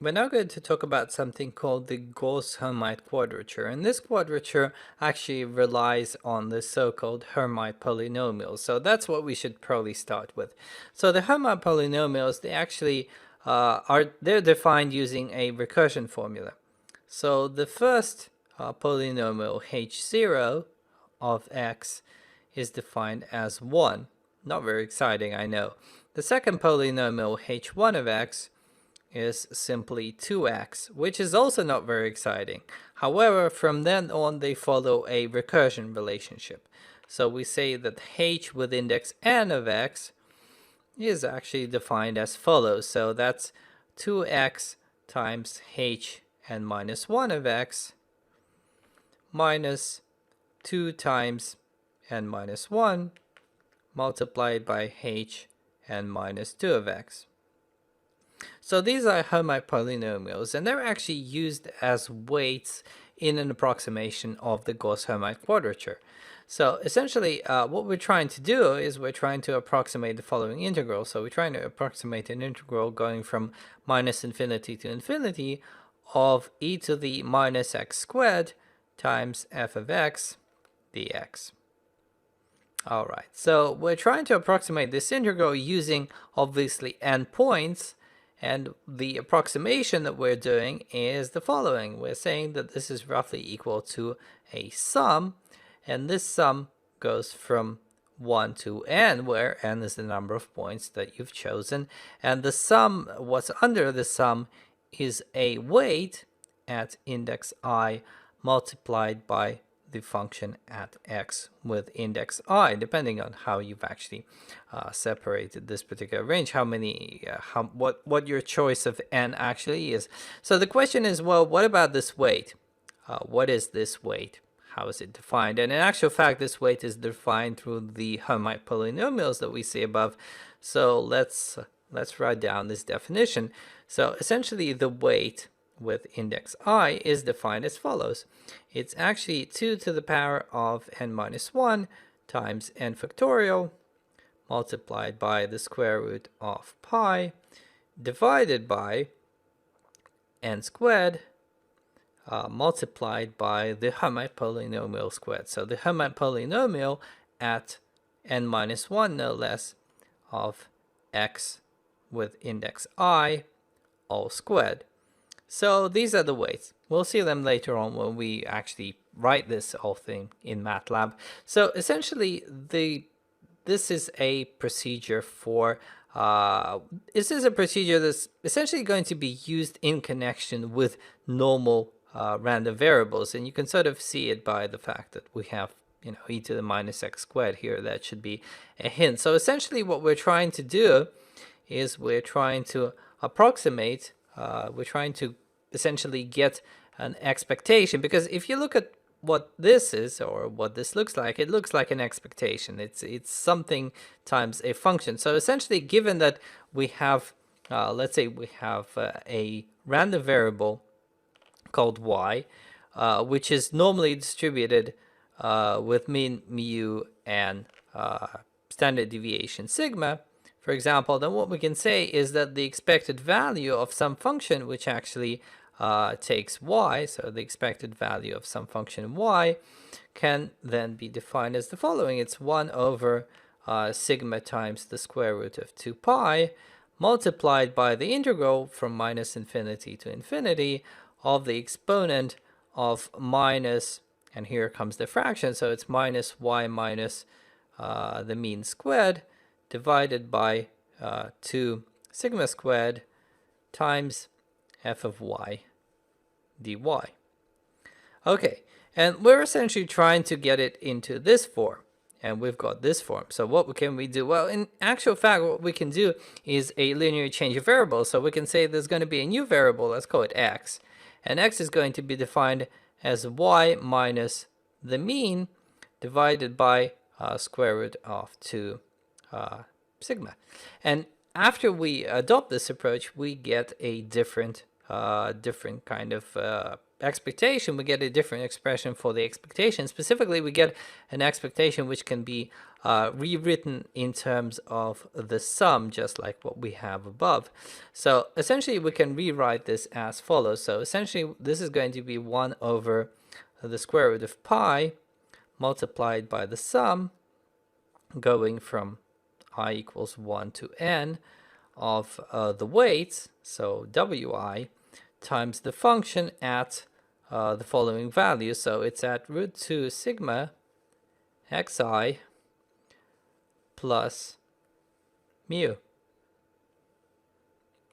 We're now going to talk about something called the Gauss-Hermite quadrature, and this quadrature actually relies on the so-called Hermite polynomials. So that's what we should probably start with. So the Hermite polynomials, they actually they're defined using a recursion formula. So the first polynomial h0 of x is defined as 1. Not very exciting, I know. The second polynomial h1 of x is simply 2x, which is also not very exciting. However, from then on, they follow a recursion relationship. So we say that h with index n of x is actually defined as follows. So that's 2x times h n minus 1 of x minus 2 times n minus 1 multiplied by h n minus 2 of x. So these are Hermite polynomials, and they're actually used as weights in an approximation of the Gauss-Hermite quadrature. So essentially, what we're trying to do is we're trying to approximate the following integral. So we're trying to approximate an integral going from minus infinity to infinity of e to the minus x squared times f of x dx. All right, so we're trying to approximate this integral using obviously n points, and the approximation that we're doing is the following. We're saying that this is roughly equal to a sum, and this sum goes from 1 to n, where n is the number of points that you've chosen, and the sum, what's under the sum, is a weight at index I multiplied by the function at x with index I, depending on how you've actually separated this particular range, what your choice of n actually is. So the question is, well, what about this weight? What is this weight? How is it defined? And in actual fact, this weight is defined through the Hermite polynomials that we see above. So let's write down this definition. So essentially, the weight with index I is defined as follows. It's actually 2 to the power of n minus 1 times n factorial multiplied by the square root of pi divided by n squared multiplied by the Hermite polynomial squared. So the Hermite polynomial at n minus 1, no less, of x with index I all squared. So these are the weights. We'll see them later on when we actually write this whole thing in MATLAB. So essentially, this is a procedure for this is a procedure that's essentially going to be used in connection with normal random variables, and you can sort of see it by the fact that we have e to the minus x squared here. That should be a hint. So essentially, what we're trying to do is we're trying to approximate. We're trying to essentially get an expectation, because if you look at what this is or what this looks like, it looks like an expectation. It's something times a function. So essentially, given that we have, let's say we have a random variable called y, which is normally distributed with mean mu and standard deviation sigma, for example, then what we can say is that the expected value of some function which actually takes y, so the expected value of some function y, can then be defined as the following. It's 1 over sigma times the square root of 2 pi multiplied by the integral from minus infinity to infinity of the exponent of minus, and here comes the fraction, so it's minus y minus the mean squared divided by 2 sigma squared times f of y dy. Okay, and we're essentially trying to get it into this form, and we've got this form. So what can we do? Well, in actual fact, what we can do is a linear change of variables. So we can say there's going to be a new variable, let's call it x, and x is going to be defined as y minus the mean divided by square root of 2 sigma. And after we adopt this approach, we get a different kind of expectation. We get a different expression for the expectation. Specifically, we get an expectation which can be rewritten in terms of the sum, just like what we have above. So essentially we can rewrite this as follows. So essentially this is going to be 1 over the square root of pi multiplied by the sum going from I equals 1 to n of the weights, so wi, times the function at the following value. So it's at root 2 sigma xi plus mu.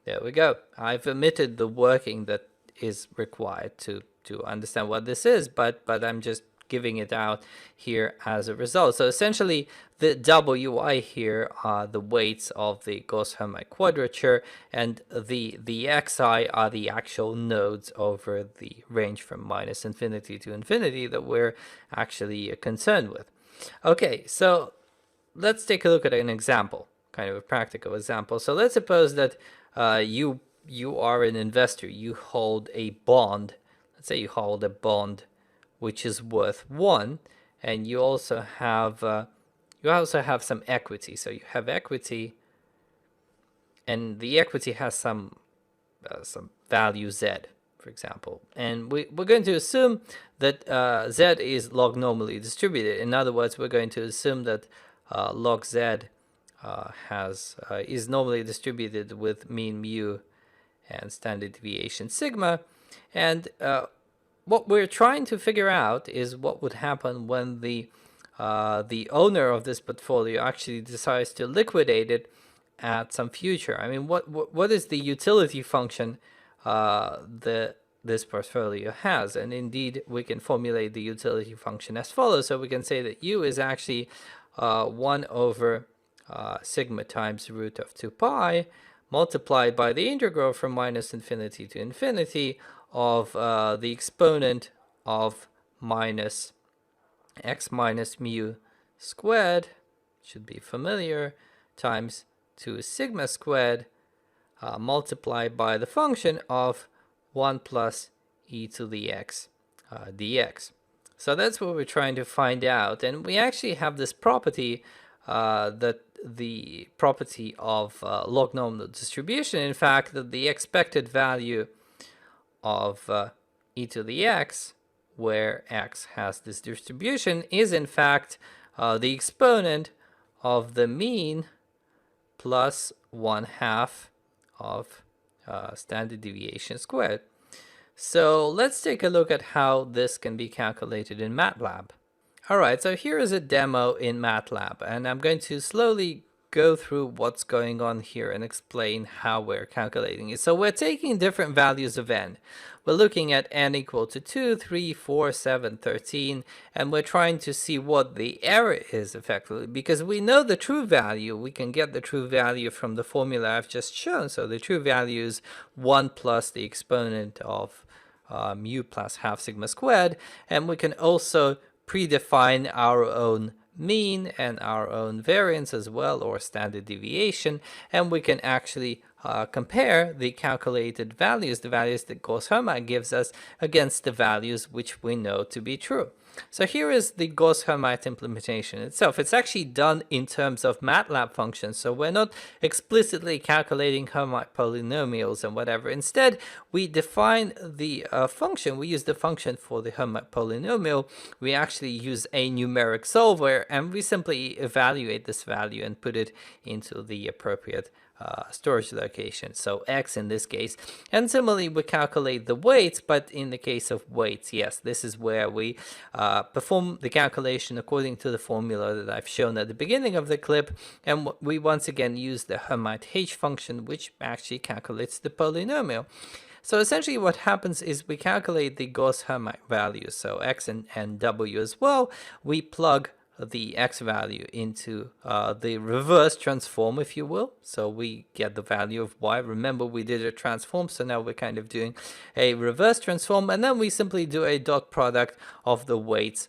There we go. I've omitted the working that is required to understand what this is, but I'm just giving it out here as a result. So essentially the wi here are the weights of the Gauss-Hermite quadrature, and the xi are the actual nodes over the range from minus infinity to infinity that we're actually concerned with. Okay, so let's take a look at an example, kind of a practical example. So let's suppose that you are an investor. You hold a bond. Let's say you hold a bond which is worth 1, and you also have some equity. So you have equity, and the equity has some value z, for example. And we're going to assume that z is log normally distributed. In other words, we're going to assume that log z is normally distributed with mean mu and standard deviation sigma. And what we're trying to figure out is what would happen when the owner of this portfolio actually decides to liquidate it at some future. I mean, what is the utility function this portfolio has? And indeed, we can formulate the utility function as follows. So we can say that u is actually 1 over sigma times root of 2 pi multiplied by the integral from minus infinity to infinity of the exponent of minus x minus mu squared, should be familiar, times 2 sigma squared multiplied by the function of 1 plus e to the x dx. So that's what we're trying to find out. And we actually have this property, that the property of log normal distribution, in fact, that the expected value of e to the x, where x has this distribution, is in fact the exponent of the mean plus 1/2 of standard deviation squared. So let's take a look at how this can be calculated in MATLAB. Alright, so here is a demo in MATLAB, and I'm going to slowly go through what's going on here and explain how we're calculating it. So we're taking different values of n. We're looking at n equal to 2, 3, 4, 7, 13, and we're trying to see what the error is effectively, because we know the true value. We can get the true value from the formula I've just shown. So the true value is 1 plus the exponent of mu plus half sigma squared, and we can also predefine our own mean and our own variance as well, or standard deviation, and we can actually compare the calculated values, the values that Gauss-Hermite gives us, against the values which we know to be true. So here is the Gauss-Hermite implementation itself. It's actually done in terms of MATLAB functions, so we're not explicitly calculating Hermite polynomials and whatever. Instead, we define the function. We use the function for the Hermite polynomial. We actually use a numeric solver, and we simply evaluate this value and put it into the appropriate storage location, so x in this case. And similarly, we calculate the weights, but in the case of weights, yes, this is where we perform the calculation according to the formula that I've shown at the beginning of the clip, and we once again use the Hermite H function, which actually calculates the polynomial. So essentially what happens is we calculate the Gauss-Hermite values, so x and w as well. We plug the x value into the reverse transform, if you will. So we get the value of y. Remember, we did a transform, so now we're kind of doing a reverse transform, and then we simply do a dot product of the weights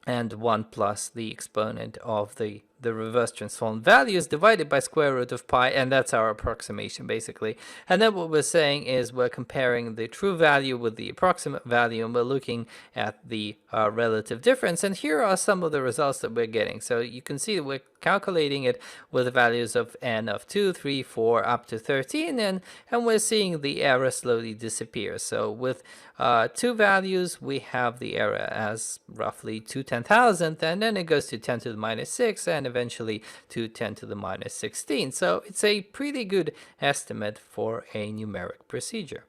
and 1 plus the exponent of the the reverse transform values divided by square root of pi, and that's our approximation basically. And then what we're saying is we're comparing the true value with the approximate value, and we're looking at the relative difference. And here are some of the results that we're getting. So you can see that we're calculating it with the values of n of 2, 3, 4, up to 13, and we're seeing the error slowly disappear. So with 2 values, we have the error as roughly 2/10,000, and then it goes to 10 to the minus 6, and eventually to 10 to the minus 16. So it's a pretty good estimate for a numeric procedure.